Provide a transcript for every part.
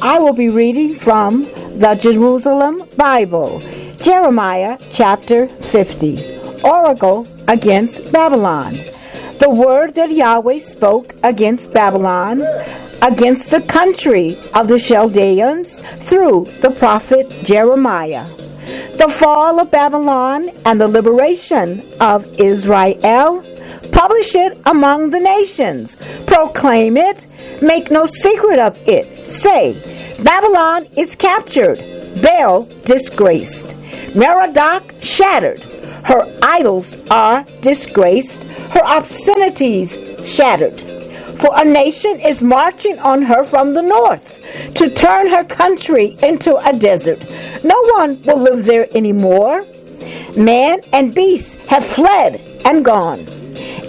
I will be reading from the Jerusalem Bible, Jeremiah chapter 50, Oracle against Babylon. The word that Yahweh spoke against Babylon, against the country of the Chaldeans through the prophet Jeremiah. The fall of Babylon and the liberation of Israel. Publish it among the nations. Proclaim it. Make no secret of it. Say, Babylon is captured. Baal disgraced. Merodach shattered. Her idols are disgraced. Her obscenities shattered. For a nation is marching on her from the north to turn her country into a desert. No one will live there anymore. Man and beast have fled and gone.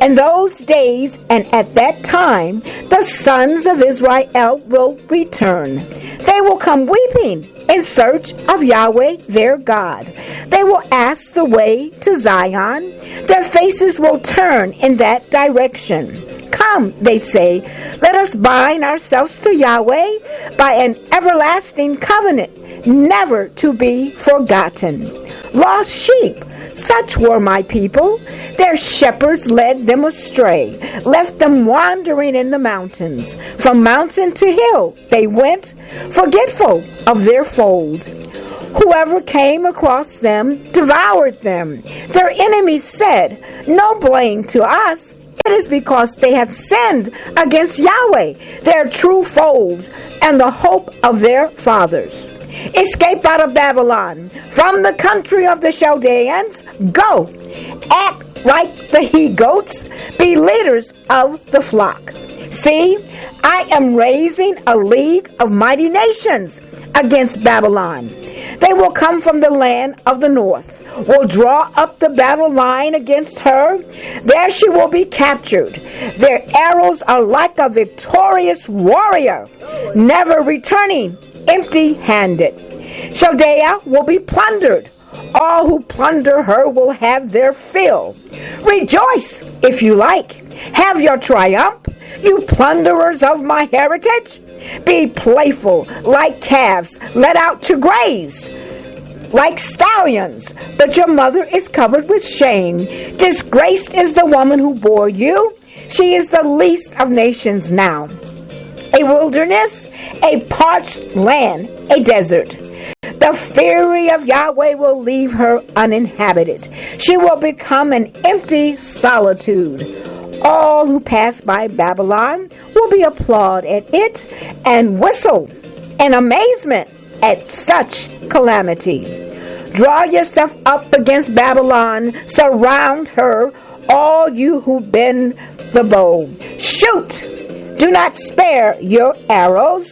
In those days and at that time, the sons of Israel will return. They will come weeping in search of Yahweh their God. They will ask the way to Zion. Their faces will turn in that direction. Come, they say, let us bind ourselves to Yahweh by an everlasting covenant, never to be forgotten. Lost sheep, such were my people. Their shepherds led them astray, left them wandering in the mountains. From mountain to hill they went, forgetful of their fold. Whoever came across them devoured them. Their enemies said, no blame to us. It is because they have sinned against Yahweh, their true fold, and the hope of their fathers. Escape out of Babylon, from the country of the Chaldeans. Go, act like the he-goats, be leaders of the flock. See, I am raising a league of mighty nations against Babylon. They will come from the land of the north, will draw up the battle line against her. There she will be captured. Their arrows are like a victorious warrior, never returning empty-handed. Chaldea will be plundered. All who plunder her will have their fill. Rejoice, if you like. Have your triumph, you plunderers of my heritage. Be playful like calves let out to graze, like stallions, but your mother is covered with shame. Disgraced is the woman who bore you. She is the least of nations now. A wilderness, a parched land, a desert. The fury of Yahweh will leave her uninhabited. She will become an empty solitude. All who pass by Babylon will be applaud at it and whistle in amazement at such calamity. Draw yourself up against Babylon. Surround her, all you who bend the bow. Shoot! Do not spare your arrows.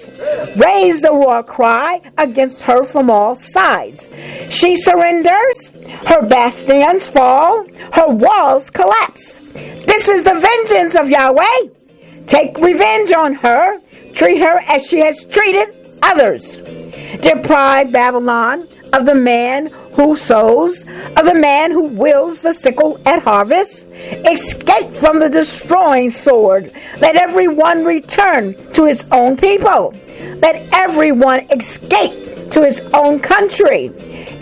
Raise the war cry against her from all sides. She surrenders. Her bastions fall. Her walls collapse. This is the vengeance of Yahweh. Take revenge on her. Treat her as she has treated others. Deprive Babylon of the man who sows, of the man who wields the sickle at harvest. Escape from the destroying sword. Let everyone return to his own people. Let everyone escape to his own country.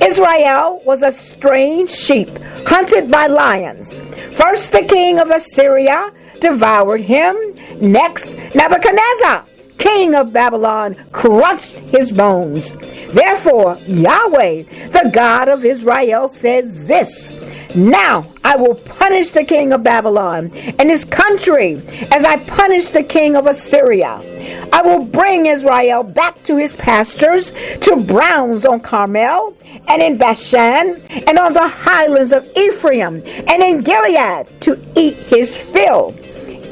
Israel was a strange sheep, hunted by lions. First the king of Assyria devoured him. Next Nebuchadnezzar, king of Babylon, crushed his bones. Therefore, Yahweh, the God of Israel, says this: Now I will punish the king of Babylon and his country as I punished the king of Assyria. I will bring Israel back to his pastures, to browns on Carmel, and in Bashan, and on the highlands of Ephraim, and in Gilead, to eat his fill.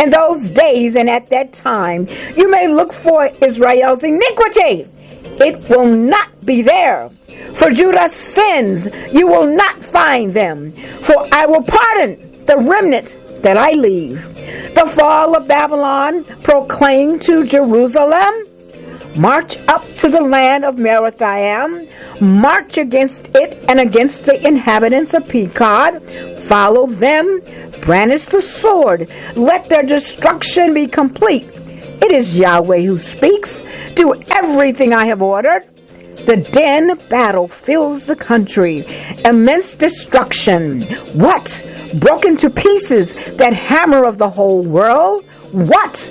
In those days and at that time, you may look for Israel's iniquity. It will not be there. For Judah's sins, you will not find them. For I will pardon the remnant that I leave. The fall of Babylon proclaimed to Jerusalem. March up to the land of Merathaim. March against it and against the inhabitants of Pekod. Follow them. Brandish the sword. Let their destruction be complete. It is Yahweh who speaks. Do everything I have ordered. The din of battle fills the country. Immense destruction. What? Broken to pieces, that hammer of the whole world? What?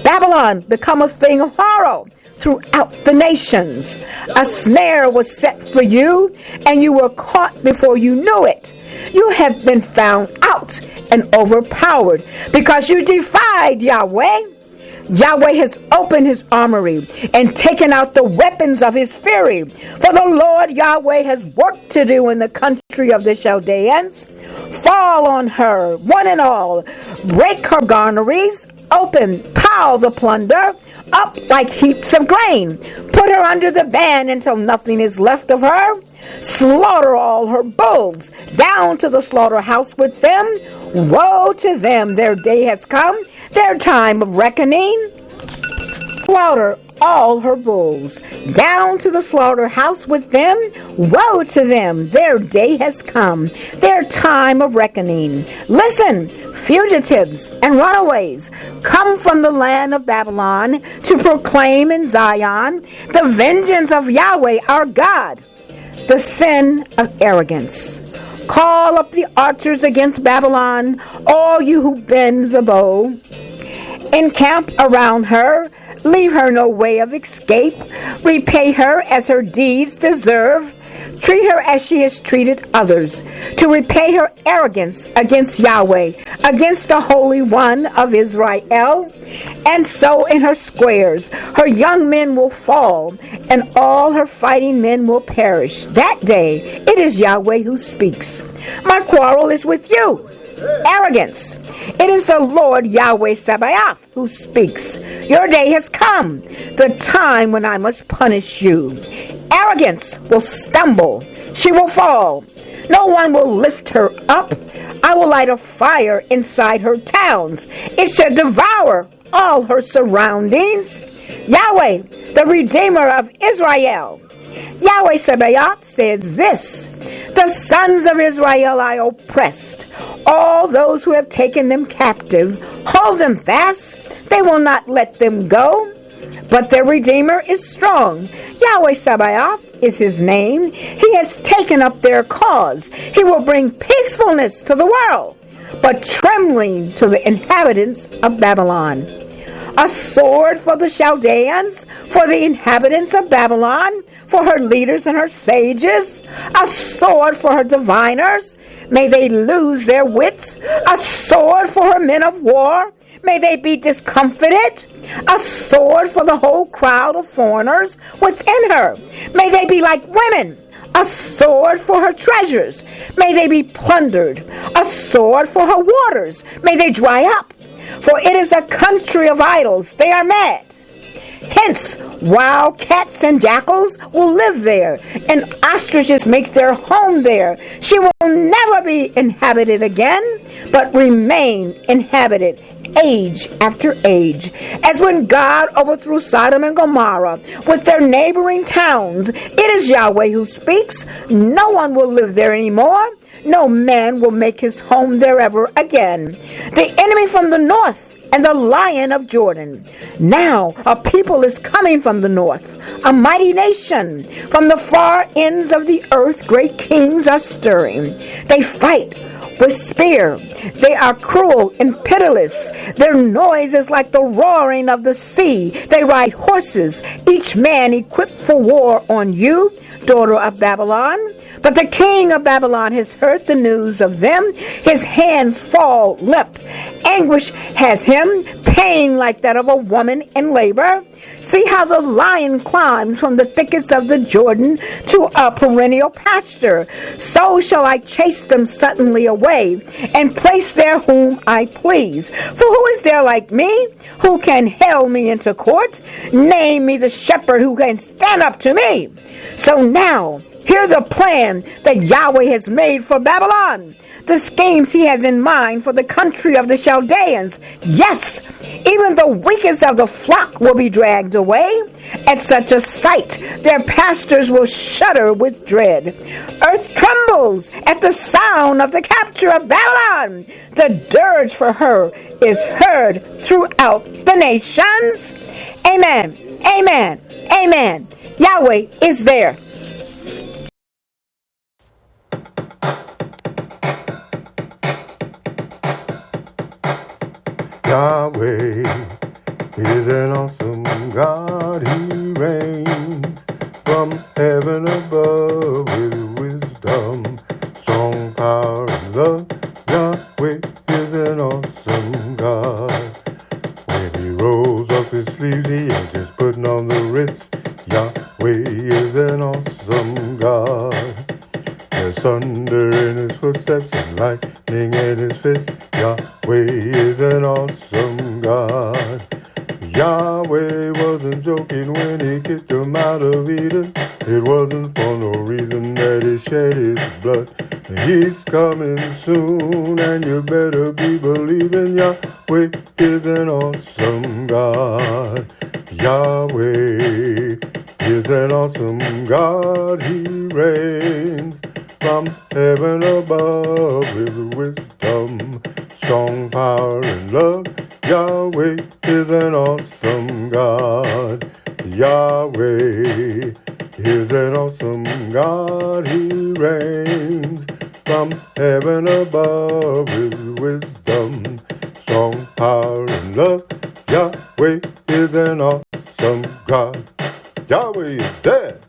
Babylon become a thing of horror throughout the nations. A snare was set for you, and you were caught before you knew it. You have been found out and overpowered because you defied Yahweh. Yahweh has opened his armory and taken out the weapons of his fury. For the Lord Yahweh has work to do in the country of the Chaldeans. Fall on her, one and all. Break her garneries. Open, pile the plunder up like heaps of grain. Put her under the ban until nothing is left of her. Slaughter all her bulls, down to the slaughterhouse with them. Woe to them, their day has come, their time of reckoning. Slaughter all her bulls, down to the slaughterhouse with them. Woe to them, their day has come, their time of reckoning. Listen, fugitives and runaways, come from the land of Babylon to proclaim in Zion the vengeance of Yahweh our God, the sin of arrogance. Call up the archers against Babylon, all you who bend the bow. Encamp around her, leave her no way of escape. Repay her as her deeds deserve. Treat her as she has treated others, to repay her arrogance against Yahweh, against the Holy One of Israel. And so in her squares, her young men will fall, and all her fighting men will perish. That day, it is Yahweh who speaks. My quarrel is with you, arrogance. It is the Lord Yahweh Sabaoth who speaks. Your day has come, the time when I must punish you. Arrogance will stumble. She will fall. No one will lift her up. I will light a fire inside her towns. It shall devour all her surroundings. Yahweh, the Redeemer of Israel. Yahweh Sabaoth says this: the sons of Israel I oppressed. All those who have taken them captive, hold them fast. They will not let them go. But their Redeemer is strong. Yahweh Sabaoth is his name. He has taken up their cause. He will bring peacefulness to the world, but trembling to the inhabitants of Babylon. A sword for the Chaldeans, for the inhabitants of Babylon, for her leaders and her sages. A sword for her diviners. May they lose their wits. A sword for her men of war. May they be discomfited. A sword for the whole crowd of foreigners within her. May they be like women. A sword for her treasures. May they be plundered. A sword for her waters. May they dry up. For it is a country of idols. They are mad. Hence, wild cats and jackals will live there, and ostriches make their home there. She will never be inhabited again, but remain inhabited age after age. As when God overthrew Sodom and Gomorrah with their neighboring towns, it is Yahweh who speaks. No one will live there anymore. No man will make his home there ever again. The enemy from the north and the lion of Jordan. Now a people is coming from the north, a mighty nation. From the far ends of the earth, great kings are stirring. They fight with spear. They are cruel and pitiless. Their noise is like the roaring of the sea. They ride horses, each man equipped for war on you, daughter of Babylon. But the king of Babylon has heard the news of them. His hands fall limp. Anguish has him, pain like that of a woman in labor. See how the lion climbs from the thickets of the Jordan to a perennial pasture. So shall I chase them suddenly away and place there whom I please. For who is there like me? Who can hale me into court? Name me the shepherd who can stand up to me. So now, hear the plan that Yahweh has made for Babylon, the schemes he has in mind for the country of the Chaldeans. Yes, even the weakest of the flock will be dragged away. At such a sight, their pastors will shudder with dread. Earth trembles at the sound of the capture of Babylon. The dirge for her is heard throughout the nations. Amen. Amen. Amen. Yahweh is there. Yahweh is an awesome God. He reigns from heaven above with wisdom, strong power, and love. Yahweh is an awesome God. When he rolls up his sleeves, he ain't just putting on the Ritz. Yahweh is an awesome God. There's thunder in his footsteps and lightning in his fist. Yahweh is an awesome God. Yahweh wasn't joking when he kicked him out of Eden. It wasn't for no reason that he shed his blood. He's coming soon, and you better be believing Yahweh is an awesome God. Yahweh is an awesome God. He reigns from heaven above with wisdom, strong power, and love. Yahweh is an awesome God. Yahweh is an awesome God. He reigns from heaven above with wisdom, strong power, and love. Yahweh is an awesome God. Yahweh is there.